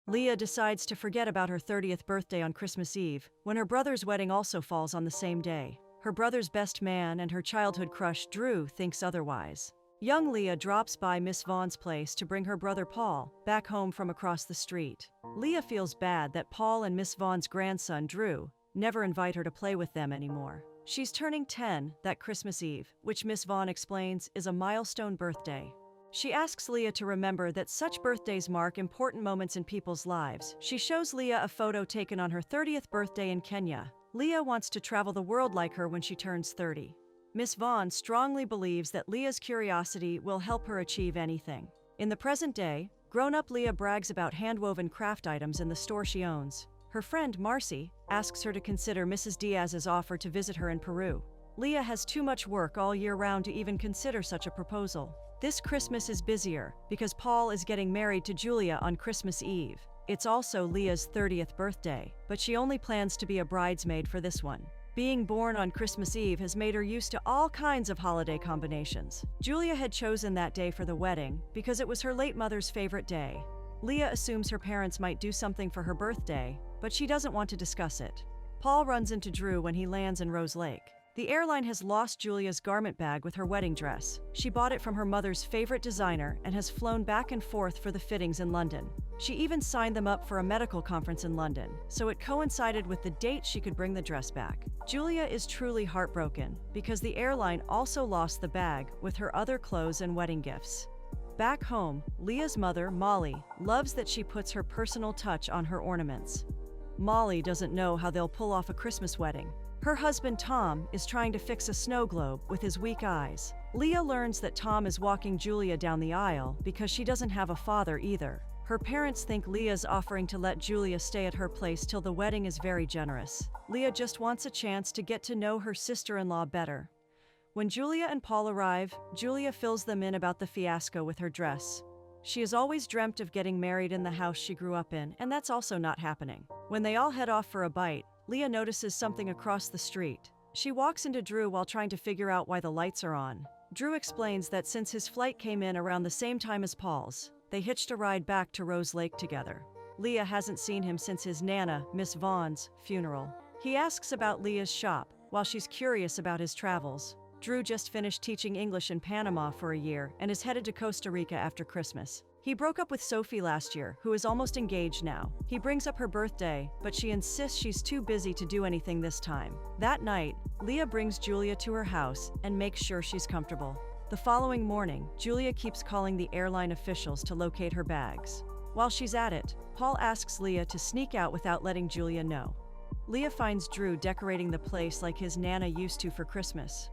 Leah decides to forget about her 30th birthday on Christmas Eve, when her brother's wedding also falls on the same day. Her brother's best man and her childhood crush, Drew, thinks otherwise. Young Leah drops by Miss Vaughn's place to bring her brother Paul back home from across the street. Leah feels bad that Paul and Miss Vaughn's grandson, Drew, never invite her to play with them anymore. She's turning 10 that Christmas Eve, which Miss Vaughn explains is a milestone birthday. She asks Leah to remember that such birthdays mark important moments in people's lives. She shows Leah a photo taken on her 30th birthday in Kenya. Leah wants to travel the world like her when she turns 30. Miss Vaughn strongly believes that Leah's curiosity will help her achieve anything. In the present day, grown-up Leah brags about hand-woven craft items in the store she owns. Her friend, Marcy, asks her to consider Mrs. Diaz's offer to visit her in Peru. Leah has too much work all year round to even consider such a proposal. This Christmas is busier because Paul is getting married to Julia on Christmas Eve. It's also Leah's 30th birthday, but she only plans to be a bridesmaid for this one. Being born on Christmas Eve has made her used to all kinds of holiday combinations. Julia had chosen that day for the wedding because it was her late mother's favorite day. Leah assumes her parents might do something for her birthday, but she doesn't want to discuss it. Paul runs into Drew when he lands in Rose Lake. The airline has lost Julia's garment bag with her wedding dress. She bought it from her mother's favorite designer and has flown back and forth for the fittings in London. She even signed them up for a medical conference in London, so it coincided with the date she could bring the dress back. Julia is truly heartbroken because the airline also lost the bag with her other clothes and wedding gifts. Back home, Leah's mother, Molly, loves that she puts her personal touch on her ornaments. Molly doesn't know how they'll pull off a Christmas wedding. Her husband, Tom, is trying to fix a snow globe with his weak eyes. Leah learns that Tom is walking Julia down the aisle because she doesn't have a father either. Her parents think Leah's offering to let Julia stay at her place till the wedding is very generous. Leah just wants a chance to get to know her sister-in-law better. When Julia and Paul arrive, Julia fills them in about the fiasco with her dress. She has always dreamt of getting married in the house she grew up in, and that's also not happening. When they all head off for a bite, Leah notices something across the street. She walks into Drew while trying to figure out why the lights are on. Drew explains that since his flight came in around the same time as Paul's, they hitched a ride back to Rose Lake together. Leah hasn't seen him since his Nana, Miss Vaughn's, funeral. He asks about Leah's shop, while she's curious about his travels. Drew just finished teaching English in Panama for a year and is headed to Costa Rica after Christmas. He broke up with Sophie last year, who is almost engaged now. He brings up her birthday, but she insists she's too busy to do anything this time. That night, Leah brings Julia to her house and makes sure she's comfortable. The following morning, Julia keeps calling the airline officials to locate her bags. While she's at it, Paul asks Leah to sneak out without letting Julia know. Leah finds Drew decorating the place like his Nana used to for Christmas.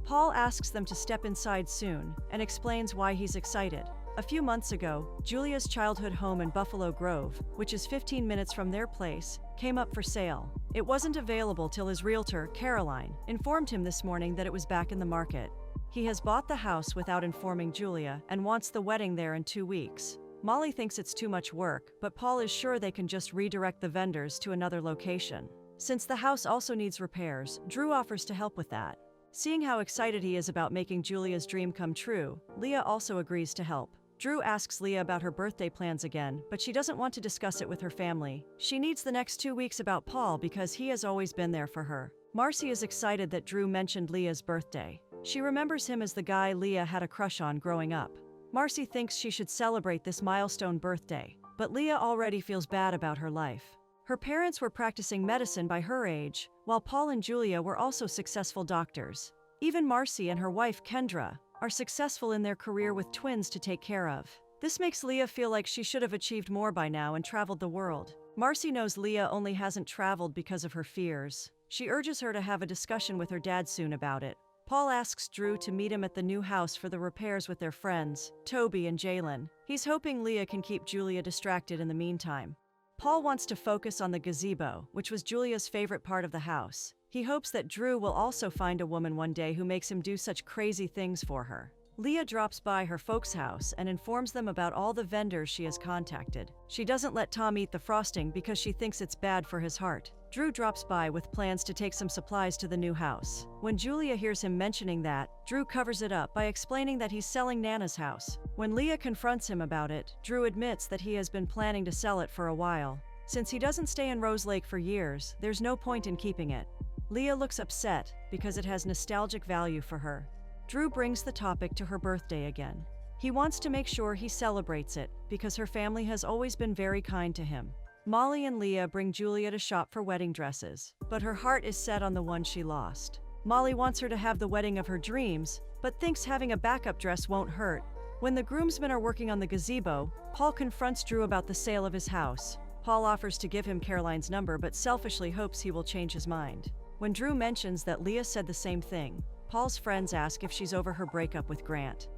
Paul asks them to step inside soon and explains why he's excited. A few months ago, Julia's childhood home in Buffalo Grove, which is 15 minutes from their place, came up for sale. It wasn't available till his realtor, Caroline, informed him this morning that it was back in the market. He has bought the house without informing Julia and wants the wedding there in 2 weeks. Molly thinks it's too much work, but Paul is sure they can just redirect the vendors to another location. Since the house also needs repairs, Drew offers to help with that. Seeing how excited he is about making Julia's dream come true, Leah also agrees to help. Drew asks Leah about her birthday plans again, but she doesn't want to discuss it with her family. She needs the next 2 weeks about Paul because he has always been there for her. Marcy is excited that Drew mentioned Leah's birthday. She remembers him as the guy Leah had a crush on growing up. Marcy thinks she should celebrate this milestone birthday, but Leah already feels bad about her life. Her parents were practicing medicine by her age, while Paul and Julia were also successful doctors. Even Marcy and her wife Kendra are successful in their career with twins to take care of. This makes Leah feel like she should have achieved more by now and traveled the world. Marcy knows Leah only hasn't traveled because of her fears. She urges her to have a discussion with her dad soon about it. Paul asks Drew to meet him at the new house for the repairs with their friends, Toby and Jalen. He's hoping Leah can keep Julia distracted in the meantime. Paul wants to focus on the gazebo, which was Julia's favorite part of the house. He hopes that Drew will also find a woman one day who makes him do such crazy things for her. Leah drops by her folks' house and informs them about all the vendors she has contacted. She doesn't let Tom eat the frosting because she thinks it's bad for his heart. Drew drops by with plans to take some supplies to the new house. When Julia hears him mentioning that, Drew covers it up by explaining that he's selling Nana's house. When Leah confronts him about it, Drew admits that he has been planning to sell it for a while. Since he doesn't stay in Rose Lake for years, there's no point in keeping it. Leah looks upset because it has nostalgic value for her. Drew brings the topic to her birthday again. He wants to make sure he celebrates it because her family has always been very kind to him. Molly and Leah bring Julia to shop for wedding dresses, but her heart is set on the one she lost. Molly wants her to have the wedding of her dreams, but thinks having a backup dress won't hurt. When the groomsmen are working on the gazebo, Paul confronts Drew about the sale of his house. Paul offers to give him Caroline's number but selfishly hopes he will change his mind. When Drew mentions that Leah said the same thing, Paul's friends ask if she's over her breakup with Grant.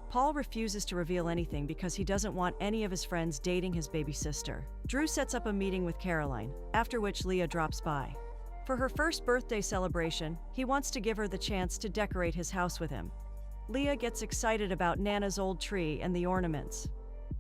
Paul refuses to reveal anything because he doesn't want any of his friends dating his baby sister. Drew sets up a meeting with Caroline, after which Leah drops by. For her first birthday celebration, he wants to give her the chance to decorate his house with him. Leah gets excited about Nana's old tree and the ornaments.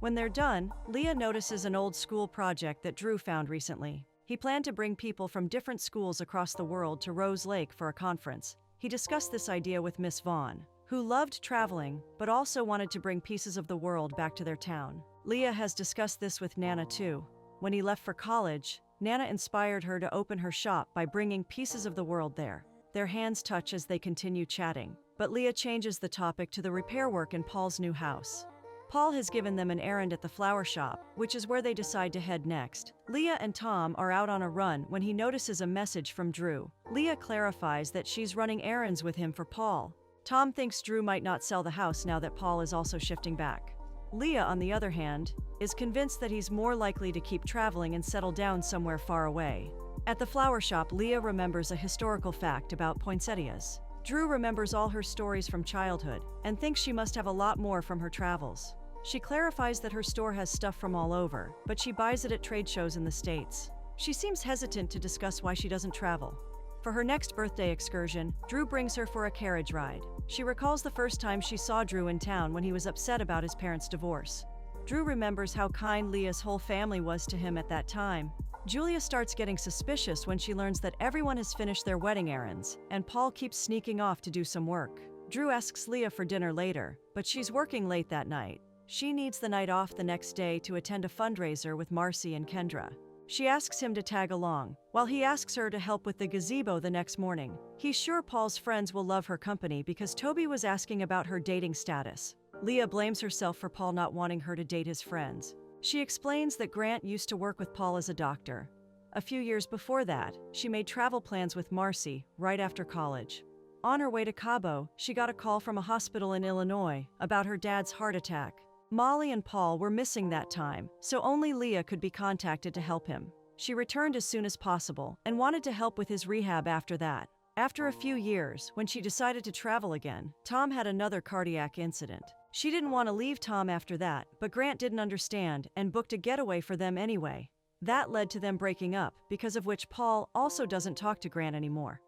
When they're done, Leah notices an old school project that Drew found recently. He planned to bring people from different schools across the world to Rose Lake for a conference. He discussed this idea with Miss Vaughn, who loved traveling but also wanted to bring pieces of the world back to their town. Leah has discussed this with Nana too. When he left for college, Nana inspired her to open her shop by bringing pieces of the world there. Their hands touch as they continue chatting, but Leah changes the topic to the repair work in Paul's new house. Paul has given them an errand at the flower shop, which is where they decide to head next. Leah and Tom are out on a run when he notices a message from Drew. Leah clarifies that she's running errands with him for Paul. Tom thinks Drew might not sell the house now that Paul is also shifting back. Leah, on the other hand, is convinced that he's more likely to keep traveling and settle down somewhere far away. At the flower shop, Leah remembers a historical fact about poinsettias. Drew remembers all her stories from childhood and thinks she must have a lot more from her travels. She clarifies that her store has stuff from all over, but she buys it at trade shows in the States. She seems hesitant to discuss why she doesn't travel. For her next birthday excursion, Drew brings her for a carriage ride. She recalls the first time she saw Drew in town when he was upset about his parents' divorce. Drew remembers how kind Leah's whole family was to him at that time. Julia starts getting suspicious when she learns that everyone has finished their wedding errands, and Paul keeps sneaking off to do some work. Drew asks Leah for dinner later, but she's working late that night. She needs the night off the next day to attend a fundraiser with Marcy and Kendra. She asks him to tag along, while he asks her to help with the gazebo the next morning. He's sure Paul's friends will love her company because Toby was asking about her dating status. Leah blames herself for Paul not wanting her to date his friends. She explains that Grant used to work with Paul as a doctor. A few years before that, she made travel plans with Marcy right after college. On her way to Cabo, she got a call from a hospital in Illinois about her dad's heart attack. Molly and Paul were missing that time, so only Leah could be contacted to help him. She returned as soon as possible and wanted to help with his rehab after that. After a few years, when she decided to travel again, Tom had another cardiac incident. She didn't want to leave Tom after that, but Grant didn't understand and booked a getaway for them anyway. That led to them breaking up, because of which Paul also doesn't talk to Grant anymore.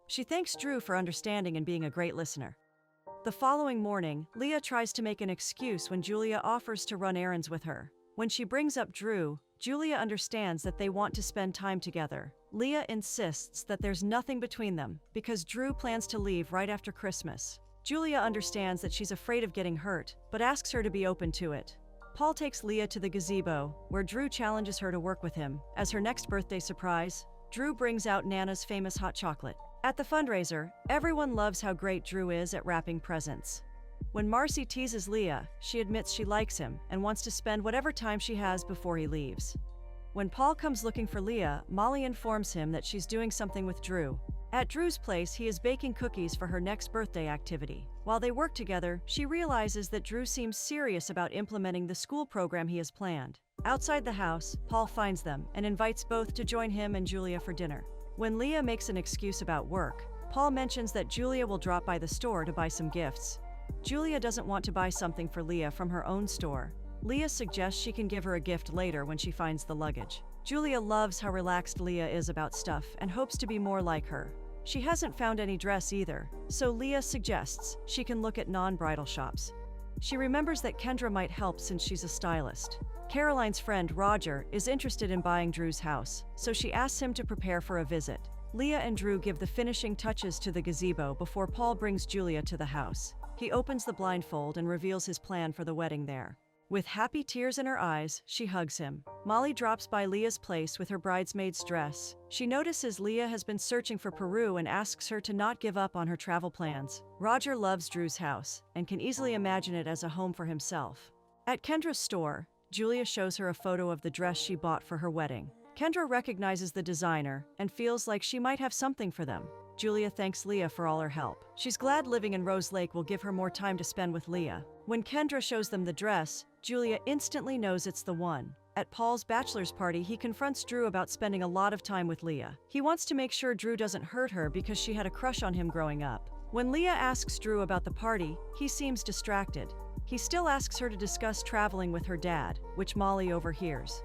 She thanks Drew for understanding and being a great listener. The following morning, Leah tries to make an excuse when Julia offers to run errands with her. When she brings up Drew, Julia understands that they want to spend time together. Leah insists that there's nothing between them because Drew plans to leave right after Christmas. Julia understands that she's afraid of getting hurt, but asks her to be open to it. Paul takes Leah to the gazebo, where Drew challenges her to work with him. As her next birthday surprise, Drew brings out Nana's famous hot chocolate. At the fundraiser, everyone loves how great Drew is at wrapping presents. When Marcy teases Leah, she admits she likes him and wants to spend whatever time she has before he leaves. When Paul comes looking for Leah, Molly informs him that she's doing something with Drew. At Drew's place, he is baking cookies for her next birthday activity. While they work together, she realizes that Drew seems serious about implementing the school program he has planned. Outside the house, Paul finds them and invites both to join him and Julia for dinner. When Leah makes an excuse about work, Paul mentions that Julia will drop by the store to buy some gifts. Julia doesn't want to buy something for Leah from her own store. Leah suggests she can give her a gift later when she finds the luggage. Julia loves how relaxed Leah is about stuff and hopes to be more like her. She hasn't found any dress either, so Leah suggests she can look at non-bridal shops. She remembers that Kendra might help since she's a stylist. Caroline's friend, Roger, is interested in buying Drew's house, so she asks him to prepare for a visit. Leah and Drew give the finishing touches to the gazebo before Paul brings Julia to the house. He opens the blindfold and reveals his plan for the wedding there. With happy tears in her eyes, she hugs him. Molly drops by Leah's place with her bridesmaid's dress. She notices Leah has been searching for Peru and asks her to not give up on her travel plans. Roger loves Drew's house and can easily imagine it as a home for himself. At Kendra's store, Julia shows her a photo of the dress she bought for her wedding. Kendra recognizes the designer and feels like she might have something for them. Julia thanks Leah for all her help. She's glad living in Rose Lake will give her more time to spend with Leah. When Kendra shows them the dress, Julia instantly knows it's the one. At Paul's bachelor's party, he confronts Drew about spending a lot of time with Leah. He wants to make sure Drew doesn't hurt her because she had a crush on him growing up. When Leah asks Drew about the party, he seems distracted. He still asks her to discuss traveling with her dad, which Molly overhears.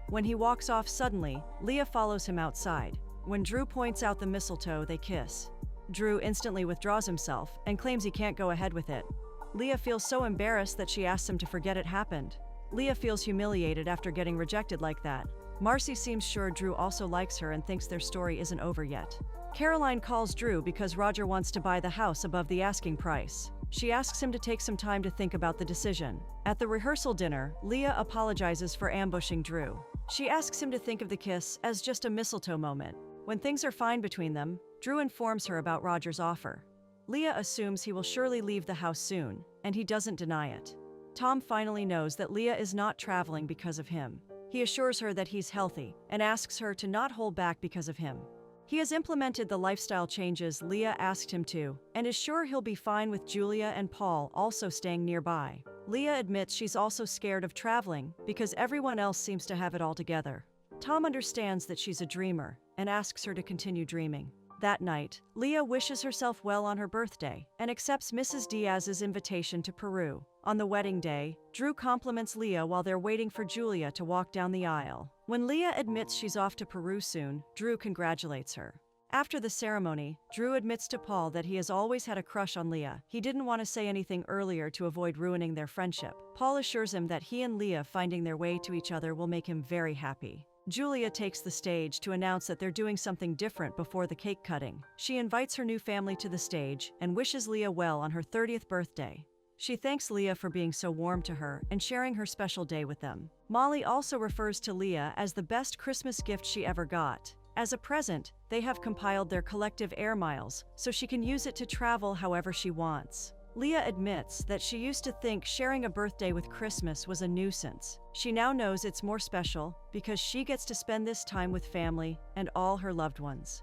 When he walks off suddenly, Leah follows him outside. When Drew points out the mistletoe, they kiss. Drew instantly withdraws himself and claims he can't go ahead with it. Leah feels so embarrassed that she asks him to forget it happened. Leah feels humiliated after getting rejected like that. Marcy seems sure Drew also likes her and thinks their story isn't over yet. Caroline calls Drew because Roger wants to buy the house above the asking price. She asks him to take some time to think about the decision. At the rehearsal dinner, Leah apologizes for ambushing Drew. She asks him to think of the kiss as just a mistletoe moment. When things are fine between them, Drew informs her about Roger's offer. Leah assumes he will surely leave the house soon, and he doesn't deny it. Tom finally knows that Leah is not traveling because of him. He assures her that he's healthy and asks her to not hold back because of him. He has implemented the lifestyle changes Leah asked him to, and is sure he'll be fine with Julia and Paul also staying nearby. Leah admits she's also scared of traveling because everyone else seems to have it all together. Tom understands that she's a dreamer and asks her to continue dreaming. That night, Leah wishes herself well on her birthday and accepts Mrs. Diaz's invitation to Peru. On the wedding day, Drew compliments Leah while they're waiting for Julia to walk down the aisle. When Leah admits she's off to Peru soon, Drew congratulates her. After the ceremony, Drew admits to Paul that he has always had a crush on Leah. He didn't want to say anything earlier to avoid ruining their friendship. Paul assures him that he and Leah finding their way to each other will make him very happy. Julia takes the stage to announce that they're doing something different before the cake cutting. She invites her new family to the stage and wishes Leah well on her 30th birthday. She thanks Leah for being so warm to her and sharing her special day with them. Molly also refers to Leah as the best Christmas gift she ever got. As a present, they have compiled their collective air miles so she can use it to travel however she wants. Leah admits that she used to think sharing a birthday with Christmas was a nuisance. She now knows it's more special because she gets to spend this time with family and all her loved ones.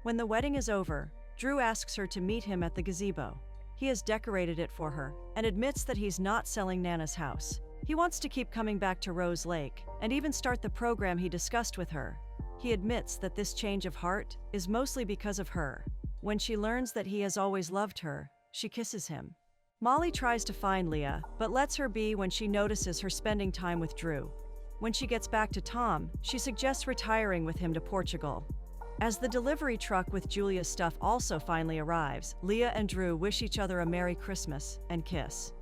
When the wedding is over, Drew asks her to meet him at the gazebo. He has decorated it for her and admits that he's not selling Nana's house. He wants to keep coming back to Rose Lake and even start the program he discussed with her. He admits that this change of heart is mostly because of her. When she learns that he has always loved her, she kisses him. Molly tries to find Leah, but lets her be when she notices her spending time with Drew. When she gets back to Tom, she suggests retiring with him to Portugal. As the delivery truck with Julia's stuff also finally arrives, Leah and Drew wish each other a Merry Christmas and kiss.